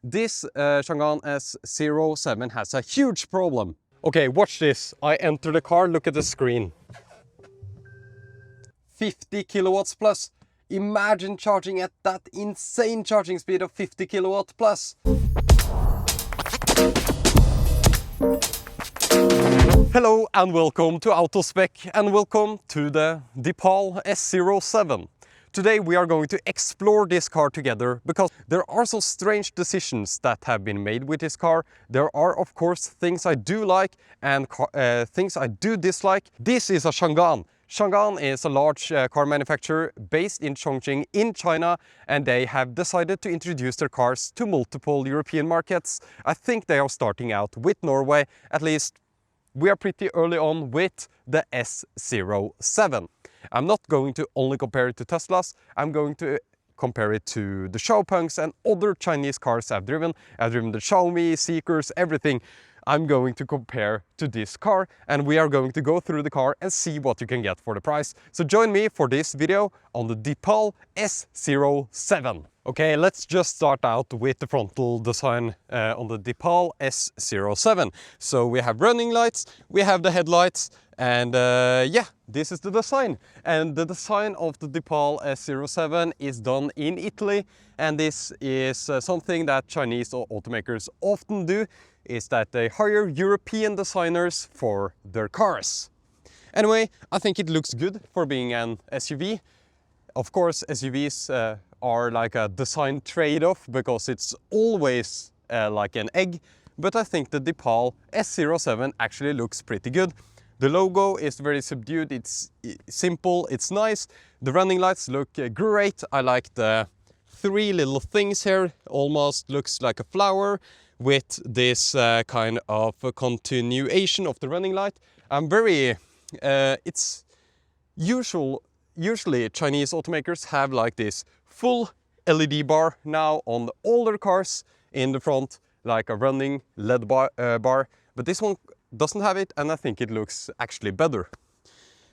This Chang'an S07 has a huge problem. Okay, watch this. I enter the car, look at the screen. 50 kilowatts plus. Imagine charging at that insane charging speed of 50 kilowatt plus. Hello and welcome to Spec and welcome to the Deepal S07. Today we are going to explore this car together because there are some strange decisions that have been made with this car. There are of course things I do like and things I do dislike. This is a Chang'an. Chang'an is a large car manufacturer based in Chongqing in China, and they have decided to introduce their cars to multiple European markets. I think they are starting out with Norway. At least we are pretty early on with the S07. I'm not going to only compare it to Teslas, I'm going to compare it to the Xiaopeng's and other Chinese cars I've driven. I've driven the Xiaomi, Seekers, everything. I'm going to compare to this car, and we are going to go through the car and see what you can get for the price. So join me for this video on the Deepal S07. Okay, let's just start out with the frontal design on the Deepal S07. So we have running lights, we have the headlights, and yeah, this is the design. And the design of the Deepal S07 is done in Italy, and this is something that Chinese automakers often do, is that they hire European designers for their cars. Anyway, I think it looks good for being an SUV. Of course, SUVs are like a design trade-off because it's always like an egg, but I think the Deepal S07 actually looks pretty good. The logo is very subdued, it's simple, it's nice. The running lights look great. I like the three little things here, almost looks like a flower with this kind of a continuation of the running light. I'm very, it's usually Chinese automakers have like this full LED bar now on all their cars in the front, like a running LED bar, but this one doesn't have it, and I think it looks actually better.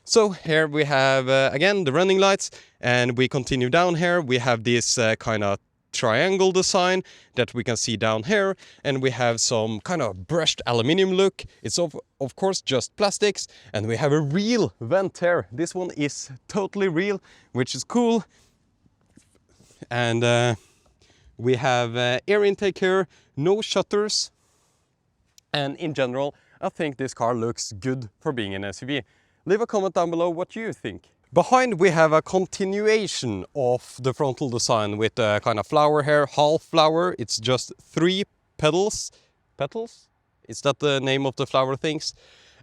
So here we have again the running lights, and we continue down here. We have this kind of triangle design that we can see down here, and we have some kind of brushed aluminium look. It's of course just plastics, and we have a real vent here. This one is totally real, which is cool. And we have air intake here, no shutters, and in general I think this car looks good for being an SUV. Leave a comment down below what you think. Behind we have a continuation of the frontal design with a kind of flower here, half flower. It's just 3 petals. Petals? Is that the name of the flower things?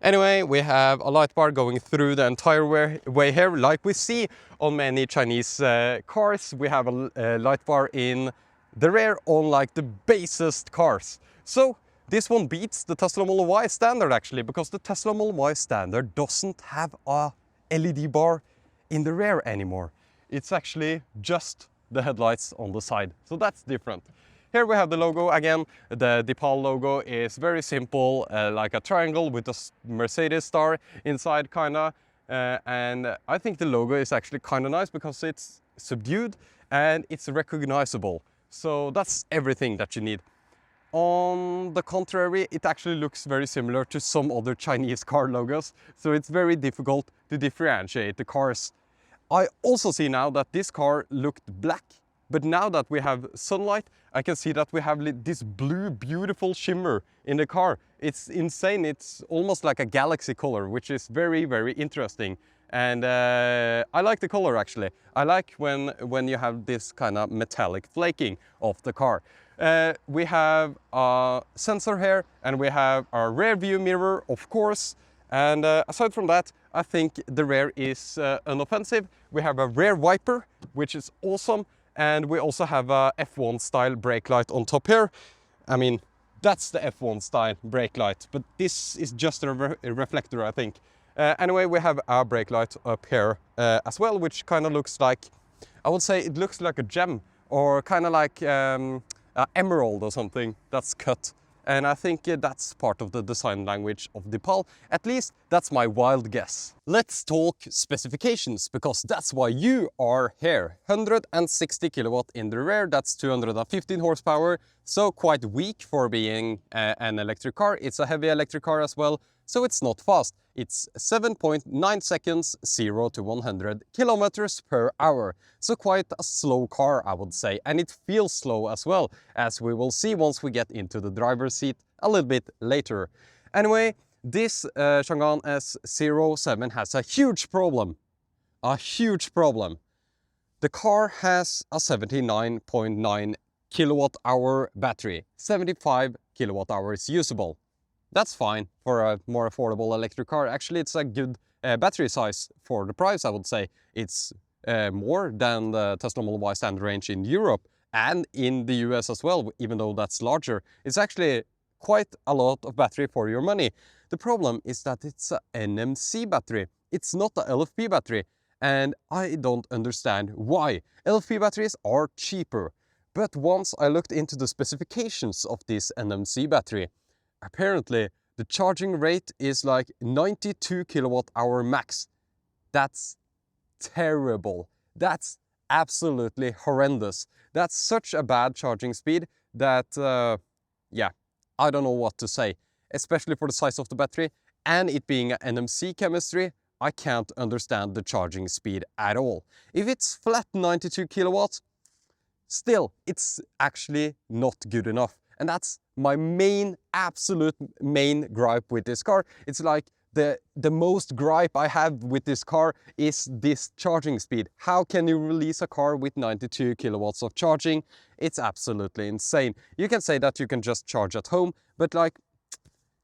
Anyway, we have a light bar going through the entire way here, like we see on many Chinese cars. We have a light bar in the rear on like the basest cars. So this one beats the Tesla Model Y standard actually, because the Tesla Model Y standard doesn't have a LED bar in the rear anymore. It's actually just the headlights on the side, so that's different. Here we have the logo again. The Deepal logo is very simple, like a triangle with a Mercedes star inside kinda, and I think the logo is actually kinda nice because it's subdued and it's recognizable. So that's everything that you need. On the contrary, it actually looks very similar to some other Chinese car logos, so it's very difficult to differentiate the cars. I also see now that this car looked black, but now that we have sunlight, I can see that we have this blue, beautiful shimmer in the car. It's insane, it's almost like a galaxy color, which is very, very interesting. And I like the color actually. I like when you have this kind of metallic flaking of the car. We have a sensor here, and we have our rear view mirror, of course. And aside from that, I think the rear is unoffensive. We have a rear wiper, which is awesome. And we also have a F1 style brake light on top here. I mean, that's the F1 style brake light, but this is just a reflector, I think. Anyway, we have our brake light up here as well, which kind of looks like, I would say it looks like a gem, or kind of like emerald or something that's cut And I think that's part of the design language of Deepal. At least that's my wild guess. Let's talk specifications, because that's why you are here. 160 kilowatt in the rear, that's 215 horsepower. So quite weak for being an electric car. It's a heavy electric car as well, so it's not fast. It's 7.9 seconds, 0 to 100 kilometers per hour. So quite a slow car, I would say. And it feels slow as well, as we will see once we get into the driver's seat a little bit later. Anyway, this Chang'an S07 has a huge problem. A huge problem. The car has a 79.9 kilowatt hour battery. 75 kilowatt hours usable. That's fine for a more affordable electric car. Actually, it's a good battery size for the price, I would say. It's more than the Tesla Model Y standard range in Europe and in the US as well, even though that's larger. It's actually quite a lot of battery for your money. The problem is that it's an NMC battery. It's not a LFP battery, and I don't understand why. LFP batteries are cheaper, but once I looked into the specifications of this NMC battery, apparently the charging rate is like 92 kilowatt hour max. That's terrible. That's absolutely horrendous. That's such a bad charging speed that, yeah, I don't know what to say. Especially for the size of the battery and it being an NMC chemistry, I can't understand the charging speed at all. If it's flat 92 kilowatts, still, it's actually not good enough. And that's my absolute main gripe with this car. It's like the most gripe I have with this car is this charging speed. How can you release a car with 92 kilowatts of charging? It's absolutely insane. You can say that you can just charge at home, but like,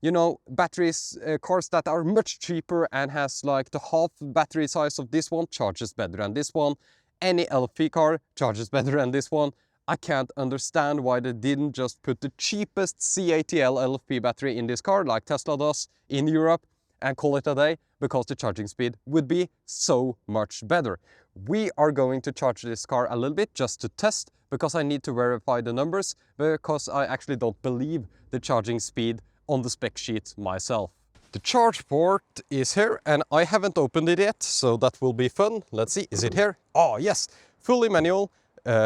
you know, batteries, cars that are much cheaper and has like the half battery size of this one charges better than this one. Any LFP car charges better than this one. I can't understand why they didn't just put the cheapest CATL LFP battery in this car, like Tesla does in Europe, and call it a day, because the charging speed would be so much better. We are going to charge this car a little bit just to test, because I need to verify the numbers, because I actually don't believe the charging speed on the spec sheet myself. The charge port is here and I haven't opened it yet, so that will be fun. Let's see, is it here? Oh yes, fully manual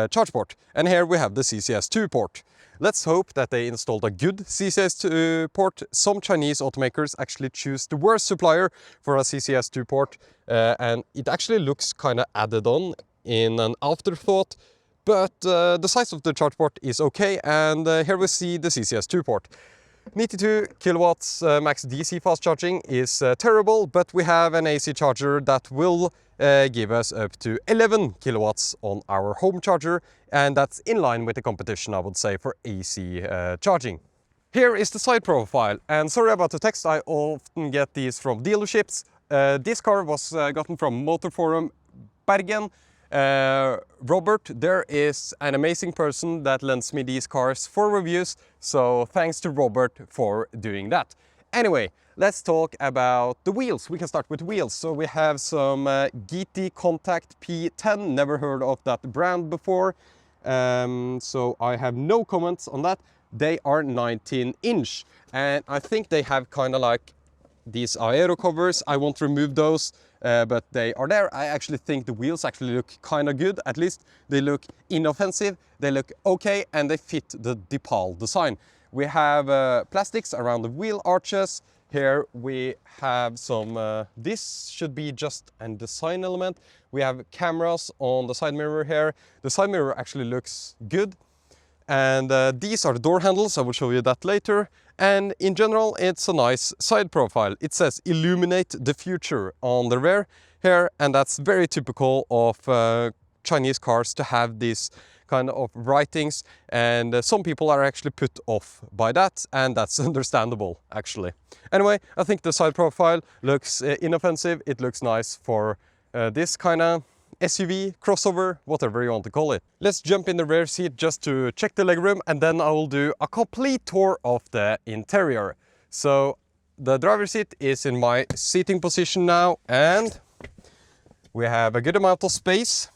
charge port. And here we have the CCS2 port. Let's hope that they installed a good CCS2 port. Some Chinese automakers actually choose the worst supplier for a CCS2 port, and it actually looks kind of added on in an afterthought, but the size of the charge port is okay, and here we see the CCS2 port. 92 kilowatts max DC fast charging is terrible, but we have an AC charger that will give us up to 11 kilowatts on our home charger, and that's in line with the competition, I would say, for AC charging. Here is the side profile, and sorry about the text, I often get these from dealerships. This car was gotten from Motor Forum Bergen. Robert, there is an amazing person that lends me these cars for reviews, so thanks to Robert for doing that. Anyway, let's talk about the wheels. We can start with wheels. So we have some GT Contact P10, never heard of that brand before, so I have no comments on that. They are 19-inch, and I think they have kind of like these aero covers. I won't remove those, but they are there. I actually think the wheels actually look kind of good. At least they look inoffensive, they look okay, and they fit the Deepal design. We have plastics around the wheel arches. Here we have some, this should be just a design element. We have cameras on the side mirror here. The side mirror actually looks good. And these are the door handles, I will show you that later. And in general, it's a nice side profile. It says "Illuminate the Future" on the rear here, and that's very typical of Chinese cars to have these kind of writings, and some people are actually put off by that, and that's understandable actually. Anyway, I think the side profile looks inoffensive. It looks nice for this kind of SUV, crossover, whatever you want to call it. Let's jump in the rear seat just to check the legroom, and then I will do a complete tour of the interior. So the driver's seat is in my seating position now, and we have a good amount of space.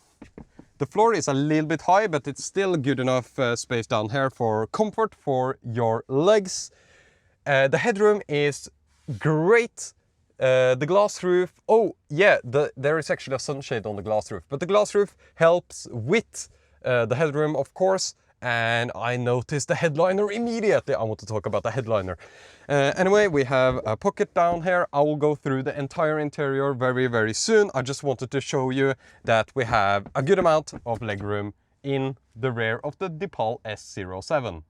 The floor is a little bit high, but it's still good enough space down here for comfort for your legs. The headroom is great. The glass roof, oh yeah, there is actually a sunshade on the glass roof, but the glass roof helps with the headroom, of course. And I noticed the headliner immediately. I want to talk about the headliner. Anyway, we have a pocket down here. I will go through the entire interior very, very soon. I just wanted to show you that we have a good amount of legroom in the rear of the Deepal S07.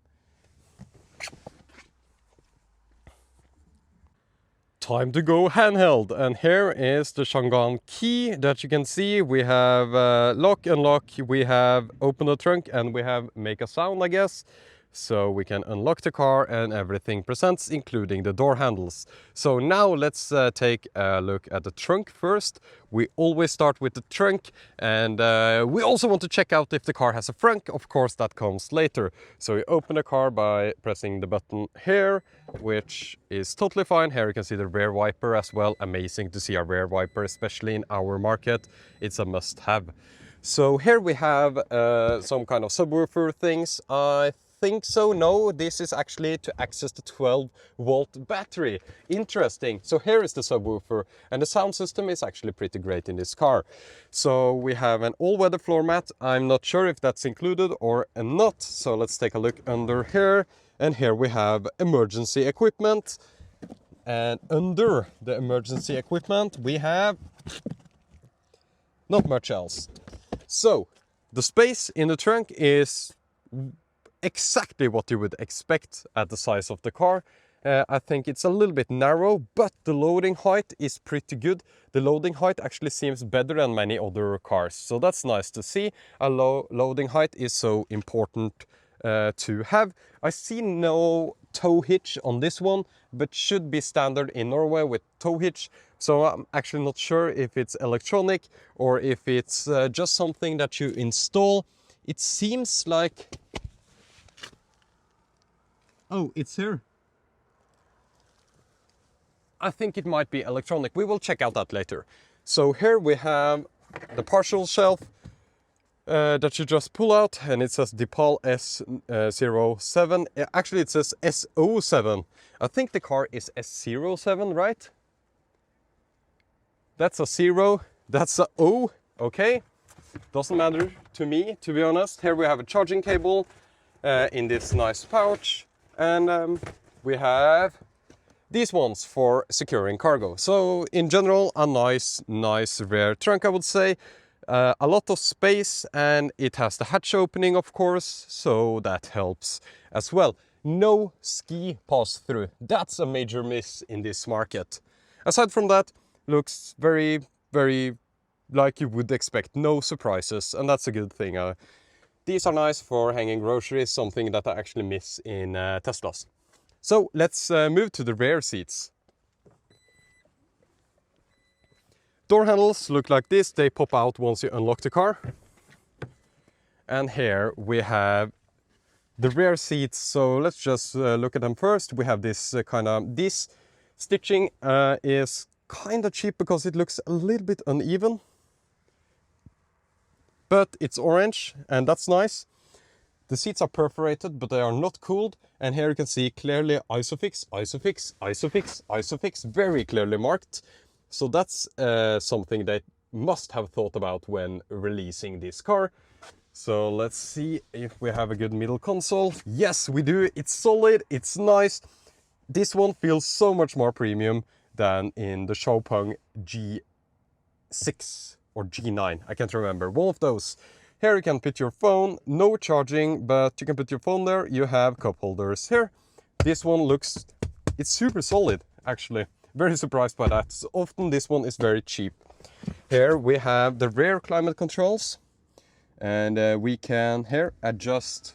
Time to go handheld, and here is the Shangan key that you can see. We have lock, unlock, we have open the trunk, and we have make a sound, I guess. So we can unlock the car and everything presents, including the door handles. So now let's take a look at the trunk first. We always start with the trunk, and we also want to check out if the car has a frunk. Of course, that comes later. So we open the car by pressing the button here, which is totally fine. Here you can see the rear wiper as well. Amazing to see a rear wiper, especially in our market. It's a must-have. So here we have some kind of subwoofer things. I think so. No, this is actually to access the 12-volt battery. Interesting. So here is the subwoofer, and the sound system is actually pretty great in this car. So we have an all-weather floor mat. I'm not sure if that's included or not. So let's take a look under here. And here we have emergency equipment. And under the emergency equipment, we have not much else. So the space in the trunk is exactly what you would expect at the size of the car. I think it's a little bit narrow, but the loading height is pretty good. The loading height actually seems better than many other cars, so that's nice to see. A low loading height is so important to have. I see no tow hitch on this one, but should be standard in Norway with tow hitch. So I'm actually not sure if it's electronic or if it's just something that you install. It seems like... Oh, it's here. I think it might be electronic. We will check out that later. So here we have the partial shelf that you just pull out, and it says Deepal S07. Actually, it says S07. I think the car is S07, right? That's a 0, that's a O. Okay, doesn't matter to me, to be honest. Here we have a charging cable in this nice pouch. And we have these ones for securing cargo. So in general, a nice rear trunk, I would say. A lot of space, and it has the hatch opening, of course, so that helps as well. No ski pass-through. That's a major miss in this market. Aside from that, looks very, very like you would expect. No surprises, and that's a good thing. These are nice for hanging groceries, something that I actually miss in Teslas. So let's move to the rear seats. Door handles look like this. They pop out once you unlock the car. And here we have the rear seats. So let's just look at them first. We have this this stitching is kind of cheap because it looks a little bit uneven. But it's orange, and that's nice. The seats are perforated, but they are not cooled. And here you can see clearly Isofix, Isofix, Isofix, Isofix, very clearly marked. So that's something they must have thought about when releasing this car. So let's see if we have a good middle console. Yes, we do. It's solid, it's nice. This one feels so much more premium than in the Xpeng G6. Or G9, I can't remember, one of those. Here you can put your phone, no charging, but you can put your phone there. You have cup holders here. This one looks, it's super solid, actually. Very surprised by that. So often this one is very cheap. Here we have the rear climate controls, and we can here adjust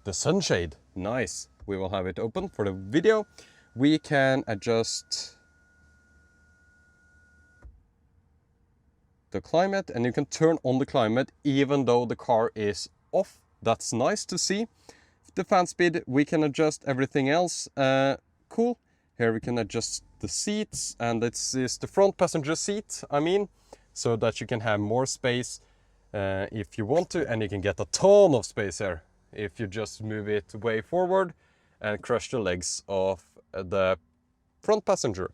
the sunshade. Nice. We will have it open for the video. We can adjust the climate, and you can turn on the climate even though the car is off. That's nice to see. The fan speed, we can adjust everything else. Cool. Here we can adjust the seats, and this is the front passenger seat, I mean, so that you can have more space if you want to, and you can get a ton of space here if you just move it way forward and crush the legs of the front passenger.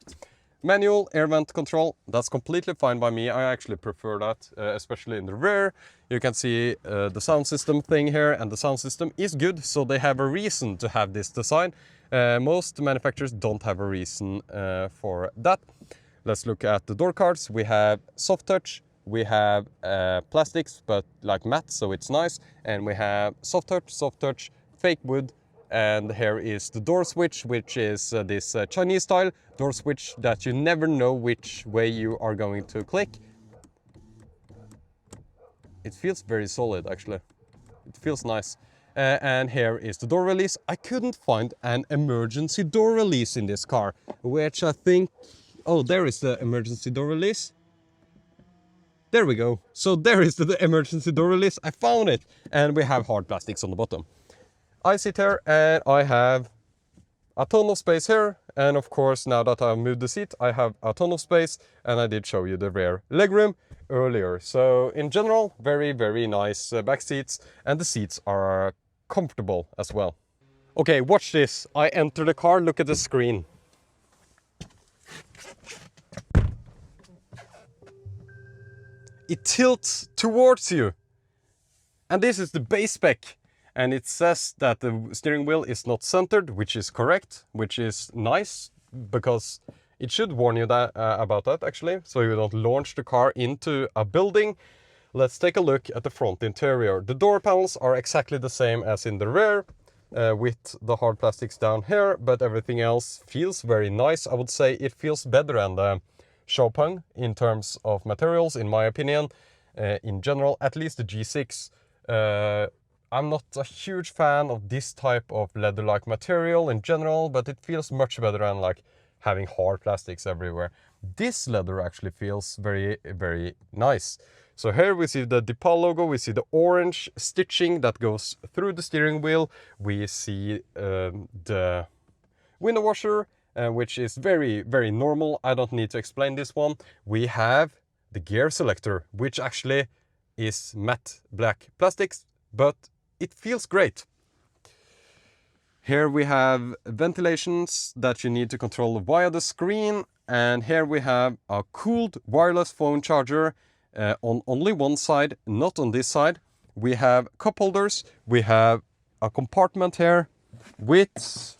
Manual air vent control, that's completely fine by me. I actually prefer that, especially in the rear. You can see the sound system thing here, and the sound system is good, so they have a reason to have this design. Most manufacturers don't have a reason for that. Let's look at the door cards. We have soft touch, we have plastics, but like matte, so it's nice. And we have soft touch, fake wood. And here is the door switch, which is this Chinese style door switch that you never know which way you are going to click. It feels very solid, actually. It feels nice. And here is the door release. I couldn't find an emergency door release in this car, which I think... Oh, there is the emergency door release. There we go. So there is the emergency door release. I found it. And we have hard plastics on the bottom. I sit here and I have a ton of space here. And of course, now that I've moved the seat, I have a ton of space. And I did show you the rear legroom earlier. So in general, very, very nice back seats. And the seats are comfortable as well. Okay, watch this. I enter the car, look at the screen. It tilts towards you. And this is the base spec. And it says that the steering wheel is not centered, which is correct, which is nice, because it should warn you that, about that, actually, so you don't launch the car into a building. Let's take a look at the front interior. The door panels are exactly the same as in the rear, with the hard plastics down here, but everything else feels very nice. I would say it feels better than the Chopin in terms of materials, in my opinion. In general, at least the G6. I'm not a huge fan of this type of leather-like material in general, but it feels much better than like having hard plastics everywhere. This leather actually feels very, very nice. So here we see the Deepal logo, we see the orange stitching that goes through the steering wheel. We see the window washer, which is very, very normal. I don't need to explain this one. We have the gear selector, which actually is matte black plastics, but it feels great. Here we have ventilations that you need to control via the screen. And here we have a cooled wireless phone charger on only one side, not on this side. We have cup holders. We have a compartment here with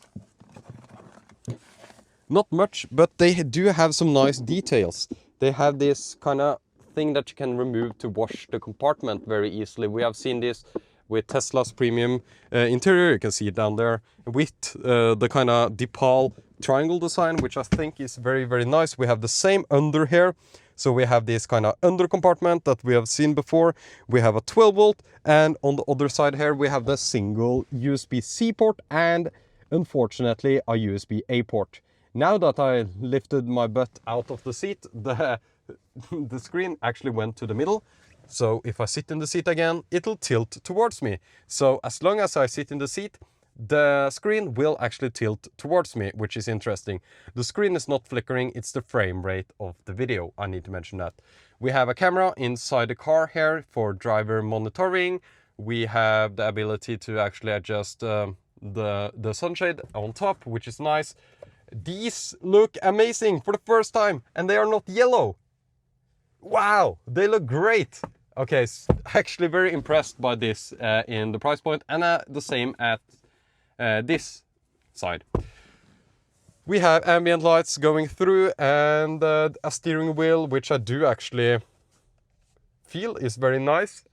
not much, but they do have some nice details. They have this kind of thing that you can remove to wash the compartment very easily. We have seen this with Tesla's premium interior. You can see it down there with the kind of Deepal triangle design, which I think is very, very nice. We have the same under here. So we have this kind of under compartment that we have seen before. We have a 12 volt, and on the other side here we have the single USB-C port and unfortunately a USB-A port. Now that I lifted my butt out of the seat, the screen actually went to the middle. So if I sit in the seat again, it'll tilt towards me. So as long as I sit in the seat, the screen will actually tilt towards me, which is interesting. The screen is not flickering, it's the frame rate of the video. I need to mention that. We have a camera inside the car here for driver monitoring. We have the ability to actually adjust the sunshade on top, which is nice. These look amazing for the first time, and they are not yellow. Wow, they look great. Okay, actually very impressed by this in the price point, and the same at this side. We have ambient lights going through and a steering wheel, which I do actually feel is very nice.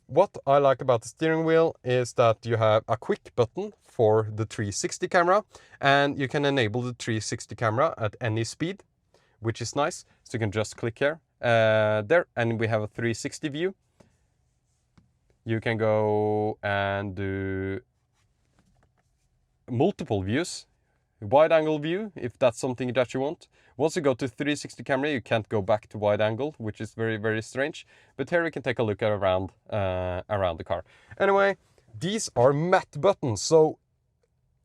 What I like about the steering wheel is that you have a quick button for the 360 camera, and you can enable the 360 camera at any speed, which is nice. So you can just click here. There, and we have a 360 view. You can go and do multiple views, wide angle view if that's something that you want. Once you go to 360 camera, you can't go back to wide angle, which is very, very strange. But here you can take a look at around the car. Anyway, these are matte buttons, so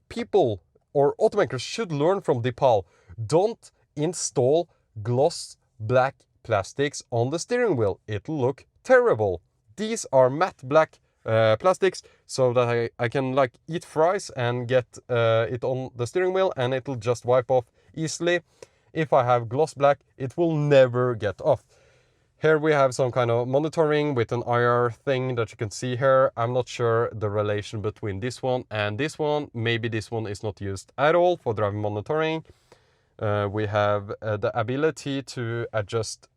people or automakers should learn from Deepal. Don't install gloss black plastics on the steering wheel. It'll look terrible. These are matte black plastics, so that I can like eat fries and get it on the steering wheel and it'll just wipe off easily. If I have gloss black, it will never get off. Here we have some kind of monitoring with an IR thing that you can see here. I'm not sure the relation between this one and this one. Maybe this one is not used at all for driving monitoring. We have the ability to adjust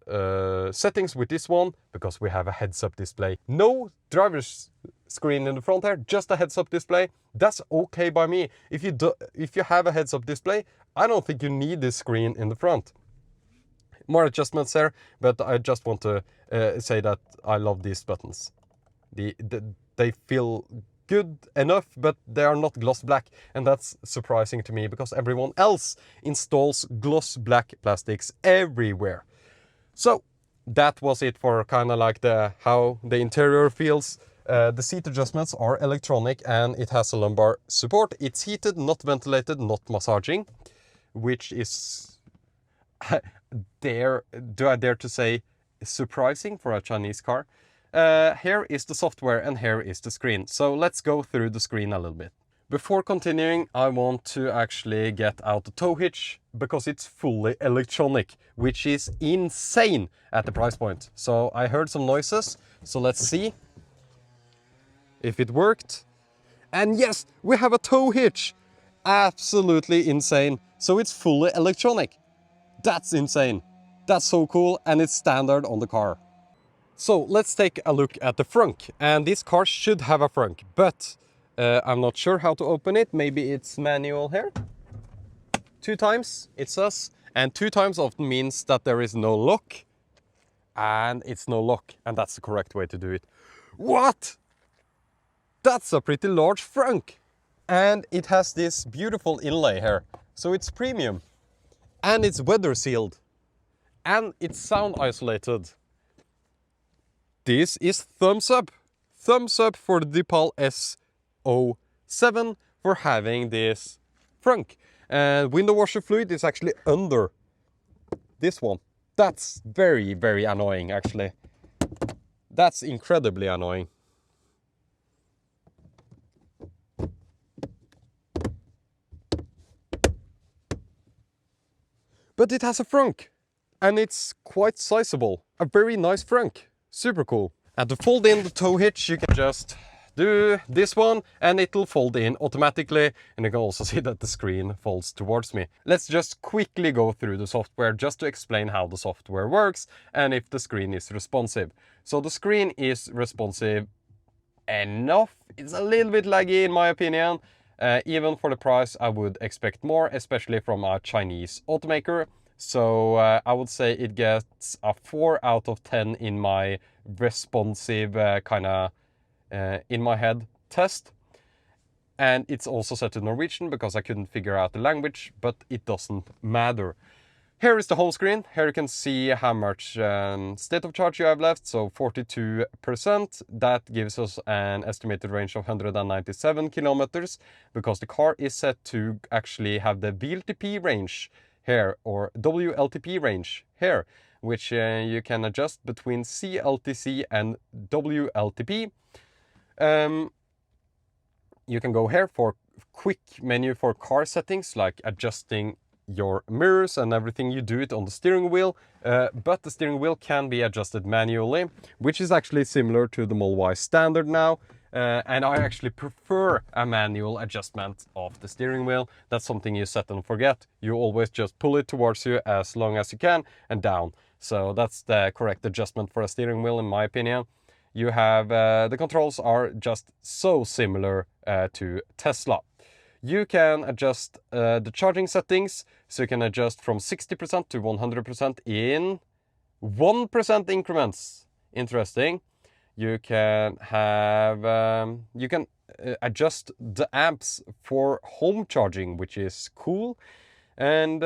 settings with this one because we have a heads-up display. No driver's screen in the front here, just a heads-up display. That's okay by me. If you have a heads-up display, I don't think you need this screen in the front. More adjustments there, but I just want to say that I love these buttons. They feel good enough, but they are not gloss black, and that's surprising to me because everyone else installs gloss black plastics everywhere. So that was it for kind of like how the interior feels. The seat adjustments are electronic and it has a lumbar support. It's heated, not ventilated, not massaging, which is do I dare to say surprising for a Chinese car. Here is the software and here is the screen. So let's go through the screen a little bit. Before continuing, I want to actually get out the tow hitch because it's fully electronic, which is insane at the price point. So I heard some noises, so let's see if it worked. And yes, we have a tow hitch. Absolutely insane. So it's fully electronic. That's insane. That's so cool, and it's standard on the car. So let's take a look at the frunk. And this car should have a frunk, but I'm not sure how to open it. Maybe it's manual here. 2 times it says, and 2 times often means that there is no lock, and it's no lock, and that's the correct way to do it. What? That's a pretty large frunk, and it has this beautiful inlay here, so it's premium. And it's weather sealed. And it's sound isolated. This is thumbs up. Thumbs up for the Deepal S07 for having this frunk. And window washer fluid is actually under this one. That's very, very annoying actually. That's incredibly annoying. But it has a frunk, and it's quite sizable. A very nice frunk. Super cool. And to fold in the tow hitch, you can just do this one, and it'll fold in automatically. And you can also see that the screen folds towards me. Let's just quickly go through the software just to explain how the software works and if the screen is responsive. So the screen is responsive enough. It's a little bit laggy in my opinion. Even for the price, I would expect more, especially from a Chinese automaker. So I would say it gets a 4 out of 10 in my responsive in my head test. And it's also set to Norwegian because I couldn't figure out the language, but it doesn't matter. Here is the home screen. Here you can see how much state of charge you have left, so 42%. That gives us an estimated range of 197 kilometers, because the car is set to actually have the VLTP range here, or WLTP range here, which you can adjust between CLTC and WLTP. You can go here for quick menu for car settings, like adjusting your mirrors and everything. You do it on the steering wheel, but the steering wheel can be adjusted manually, which is actually similar to the Model Y standard now. And I actually prefer a manual adjustment of the steering wheel. That's something you set and forget. You always just pull it towards you as long as you can and down. So that's the correct adjustment for a steering wheel in my opinion. You have the controls are just so similar to Tesla. You can adjust the charging settings, so you can adjust from 60% to 100% in 1% increments. Interesting. You can have adjust the amps for home charging, which is cool, and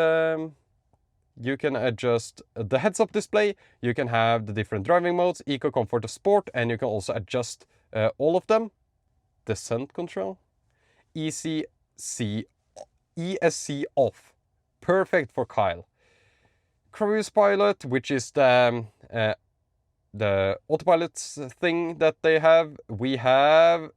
you can adjust the heads-up display. You can have the different driving modes, Eco, Comfort, Sport, and you can also adjust all of them. Descent control, ESC off, perfect for Kyle. Cruise pilot, which is the the autopilot thing that they have. We have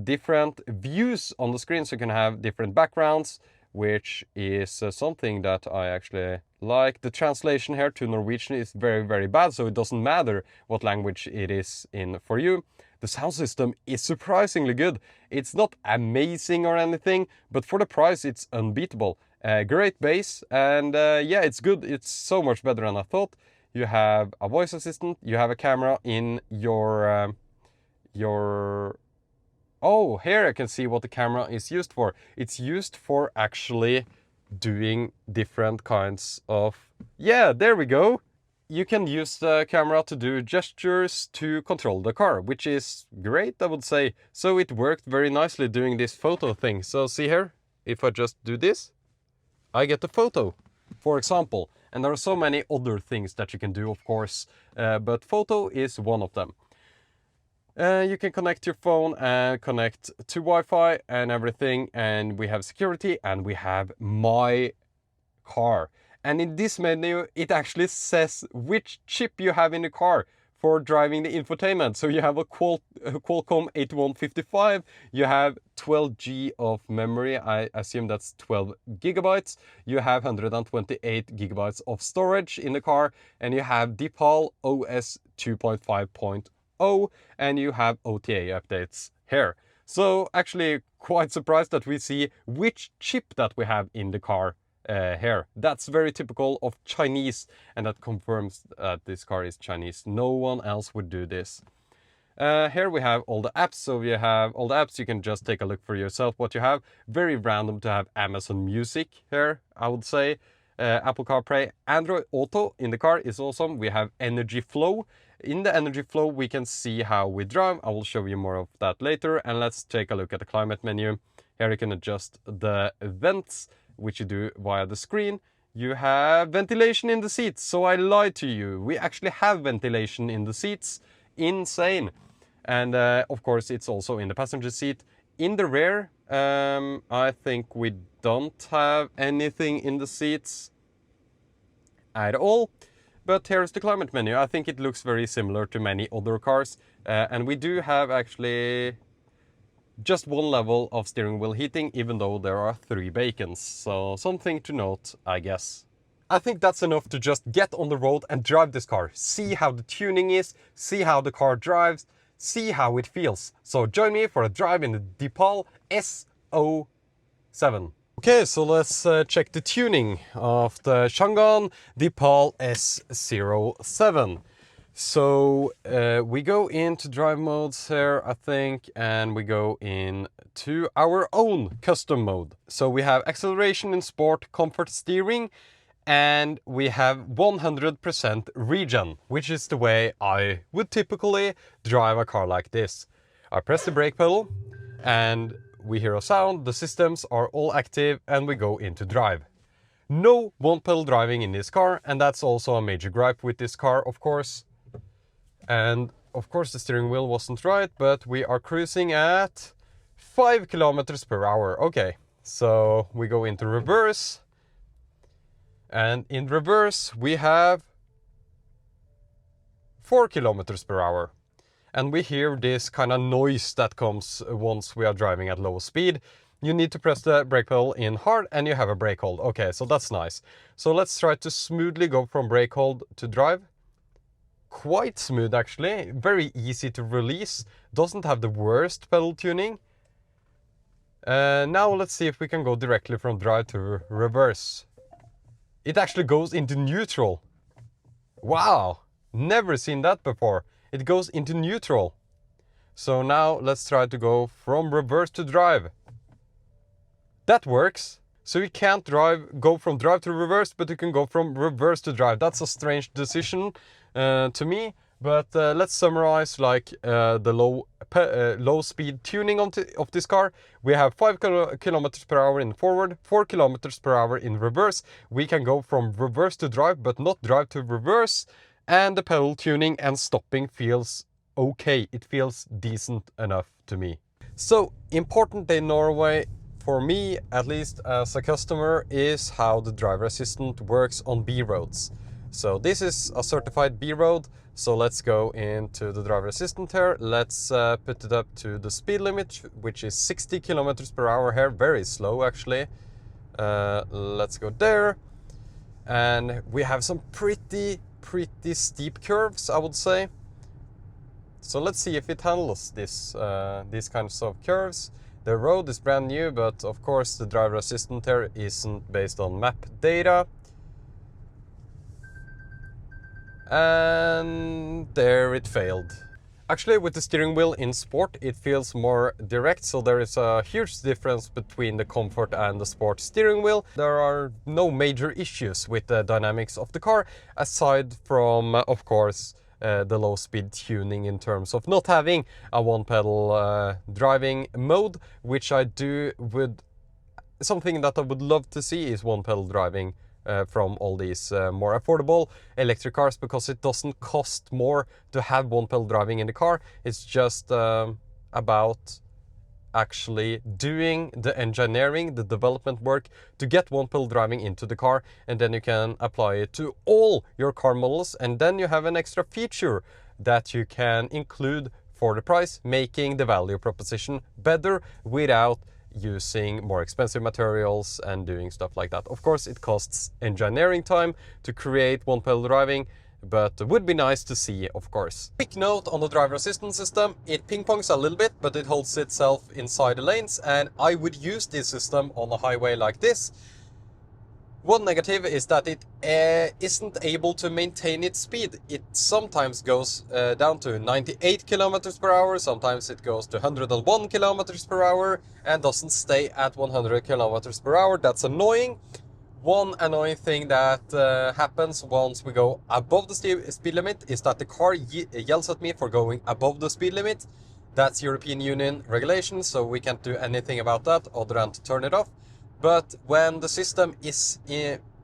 different views on the screen, so you can have different backgrounds, which is something that I actually like. The translation here to Norwegian is very, very bad, so it doesn't matter what language it is in for you. The sound system is surprisingly good. It's not amazing or anything, but for the price, it's unbeatable. Great bass, and yeah, it's good. It's so much better than I thought. You have a voice assistant, you have a camera in your... Oh, here I can see what the camera is used for. It's used for actually doing different kinds of... Yeah, there we go! You can use the camera to do gestures to control the car, which is great, I would say. So it worked very nicely doing this photo thing. So see here, if I just do this, I get the photo, for example. And there are so many other things that you can do, of course, but photo is one of them. You can connect your phone and connect to Wi-Fi and everything, and we have security and we have my car. And in this menu, it actually says which chip you have in the car for driving the infotainment. So you have a Qualcomm 8155, you have 12G of memory, I assume that's 12 gigabytes, you have 128 gigabytes of storage in the car, and you have Deepal OS 2.5.0, and you have OTA updates here. So actually quite surprised that we see which chip that we have in the car here. That's very typical of Chinese, and that confirms that this car is Chinese. No one else would do this. Here we have all the apps. So you have all the apps. You can just take a look for yourself what you have. Very random to have Amazon Music here, I would say. Apple CarPlay, Android Auto in the car is awesome. We have Energy Flow. In the Energy Flow, we can see how we drive. I will show you more of that later. And let's take a look at the climate menu. Here you can adjust the vents, which you do via the screen. You have ventilation in the seats. So I lied to you. We actually have ventilation in the seats. Insane. And of course, it's also in the passenger seat. In the rear, I think we don't have anything in the seats at all. But here's the climate menu. I think it looks very similar to many other cars. And we do have actually just one level of steering wheel heating, even though there are 3 bacons. So something to note, I guess. I think that's enough to just get on the road and drive this car. See how the tuning is, see how the car drives, see how it feels. So join me for a drive in the Deepal S07. Okay, so let's check the tuning of the Changan Deepal S07. So we go into drive modes here, I think, and we go into our own custom mode. So we have acceleration in sport, comfort steering, and we have 100% regen, which is the way I would typically drive a car like this. I press the brake pedal and we hear a sound, the systems are all active, and we go into drive. No one pedal driving in this car, and that's also a major gripe with this car, of course. And of course the steering wheel wasn't right, but we are cruising at 5 kilometers per hour. Okay, so we go into reverse. And in reverse we have 4 kilometers per hour. And we hear this kind of noise that comes once we are driving at low speed. You need to press the brake pedal in hard and you have a brake hold. Okay, so that's nice. So let's try to smoothly go from brake hold to drive. Quite smooth actually, very easy to release, doesn't have the worst pedal tuning. Now let's see if we can go directly from drive to reverse. It actually goes into neutral. Wow, never seen that before. It goes into neutral. So now let's try to go from reverse to drive. That works. So you can't go from drive to reverse, but you can go from reverse to drive. That's a strange decision to me, but let's summarize like the low speed tuning of this car. We have 5 kilometers per hour in forward, 4 kilometers per hour in reverse. We can go from reverse to drive, but not drive to reverse. And the pedal tuning and stopping feels okay. It feels decent enough to me. So important in Norway, for me, at least as a customer, is how the driver assistant works on B roads. So this is a certified B road. So let's go into the driver assistant here. Let's put it up to the speed limit, which is 60 kilometers per hour here. Very slow actually. Let's go there. And we have some pretty steep curves, I would say. So let's see if it handles this, these kinds of curves. The road is brand new, but of course the driver assistant here isn't based on map data. And there it failed. Actually, with the steering wheel in Sport, it feels more direct, so there is a huge difference between the Comfort and the Sport steering wheel. There are no major issues with the dynamics of the car, aside from, of course, the low speed tuning in terms of not having a one pedal driving mode, which something that I would love to see is one pedal driving from all these more affordable electric cars, because it doesn't cost more to have one pedal driving in the car. It's just about actually doing the engineering, the development work to get one pedal driving into the car, and then you can apply it to all your car models, and then you have an extra feature that you can include for the price, making the value proposition better without using more expensive materials and doing stuff like that. Of course, it costs engineering time to create one pedal driving, but it would be nice to see, of course. Quick note on the driver assistance system: it ping-pongs a little bit, but it holds itself inside the lanes, and I would use this system on a highway like this. One negative is that it isn't able to maintain its speed. It sometimes goes down to 98 kilometers per hour, sometimes it goes to 101 kilometers per hour, and doesn't stay at 100 kilometers per hour. That's annoying. One annoying thing that happens once we go above the speed limit is that the car yells at me for going above the speed limit. That's European Union regulation, so we can't do anything about that other than to turn it off. But when the system is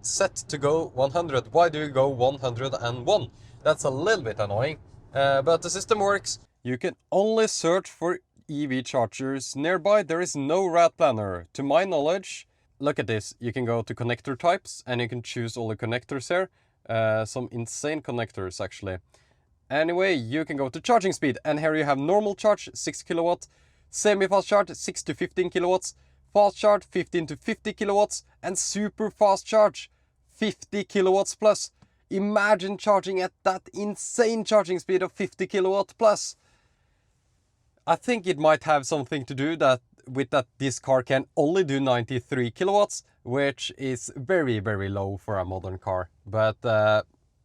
set to go 100, why do you go 101? That's a little bit annoying, but the system works. You can only search for EV chargers nearby. There is no route planner, to my knowledge. Look at this. You can go to connector types and you can choose all the connectors here. Some insane connectors actually. Anyway, you can go to charging speed, and here you have normal charge 6 kilowatt, semi-fast charge 6 to 15 kilowatts, fast charge 15 to 50 kilowatts, and super fast charge 50 kilowatts plus. Imagine charging at that insane charging speed of 50 kilowatt plus. I think it might have something to do with that this car can only do 93 kilowatts, which is very low for a modern car. But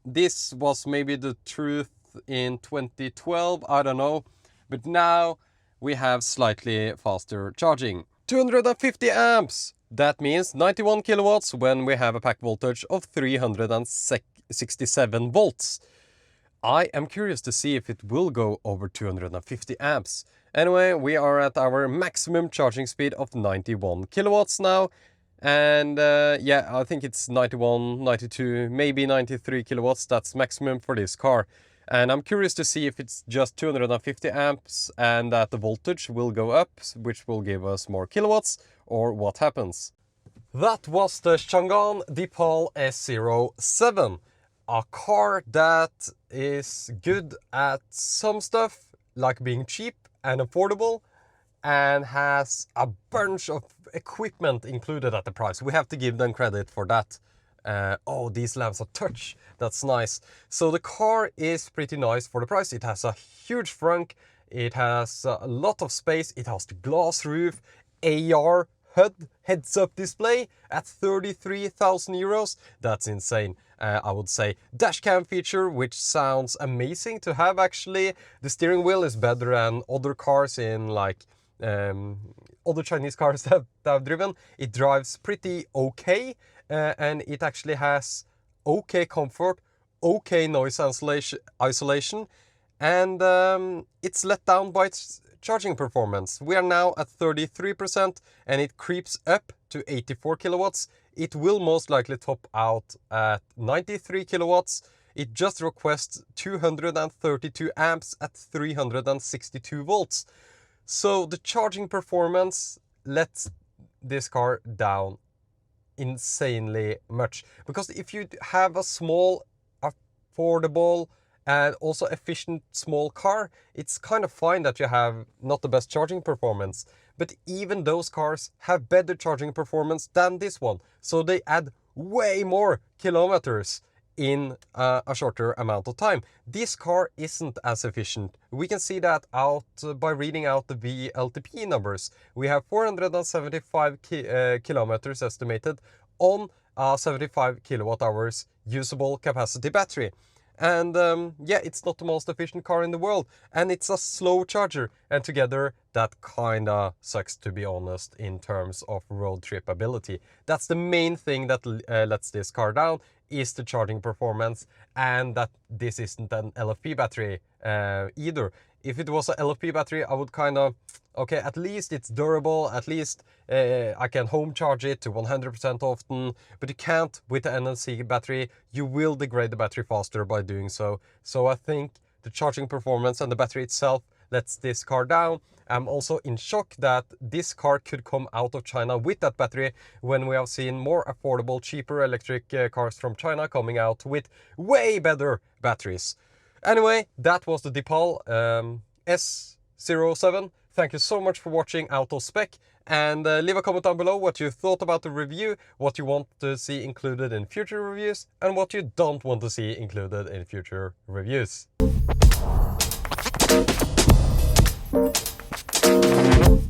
this was maybe the truth in 2012, I don't know. But now we have slightly faster charging. 250 amps! That means 91 kilowatts when we have a pack voltage of 367 volts. I am curious to see if it will go over 250 amps. Anyway, we are at our maximum charging speed of 91 kilowatts now. And yeah, I think it's 91, 92, maybe 93 kilowatts. That's maximum for this car. And I'm curious to see if it's just 250 amps and that the voltage will go up, which will give us more kilowatts, or what happens. That was the Changan Deepal S07. A car that is good at some stuff, like being cheap and affordable, and has a bunch of equipment included at the price. We have to give them credit for that. Oh, these lamps are touch. That's nice. So the car is pretty nice for the price. It has a huge frunk. It has a lot of space. It has the glass roof, AR HUD heads-up display at 33,000 euros. That's insane. I would say dashcam feature, which sounds amazing to have actually. The steering wheel is better than other cars in like other Chinese cars that I've driven. It drives pretty okay, and it actually has okay comfort, okay noise isolation, and it's let down by its charging performance. We are now at 33% and it creeps up to 84 kilowatts. It will most likely top out at 93 kilowatts. It just requests 232 amps at 362 volts. So the charging performance lets this car down insanely much. Because if you have a small affordable, and also efficient small car, it's kind of fine that you have not the best charging performance. But even those cars have better charging performance than this one. So they add way more kilometers in a shorter amount of time. This car isn't as efficient. We can see that out by reading out the VLTP numbers. We have 475 kilometers estimated on a 75 kilowatt hours usable capacity battery. And yeah, it's not the most efficient car in the world, and it's a slow charger, and together that kinda sucks, to be honest, in terms of road trip ability. That's the main thing that lets this car down, is the charging performance, and that this isn't an LFP battery either. If it was a LFP battery, I would kind of, okay, at least it's durable, at least I can home charge it to 100% often, but you can't with the NMC battery. You will degrade the battery faster by doing so. So I think the charging performance and the battery itself lets this car down. I'm also in shock that this car could come out of China with that battery, when we have seen more affordable, cheaper electric cars from China coming out with way better batteries. Anyway, that was the Deepal S07. Thank you so much for watching out of Spec, and leave a comment down below what you thought about the review, what you want to see included in future reviews, and what you don't want to see included in future reviews.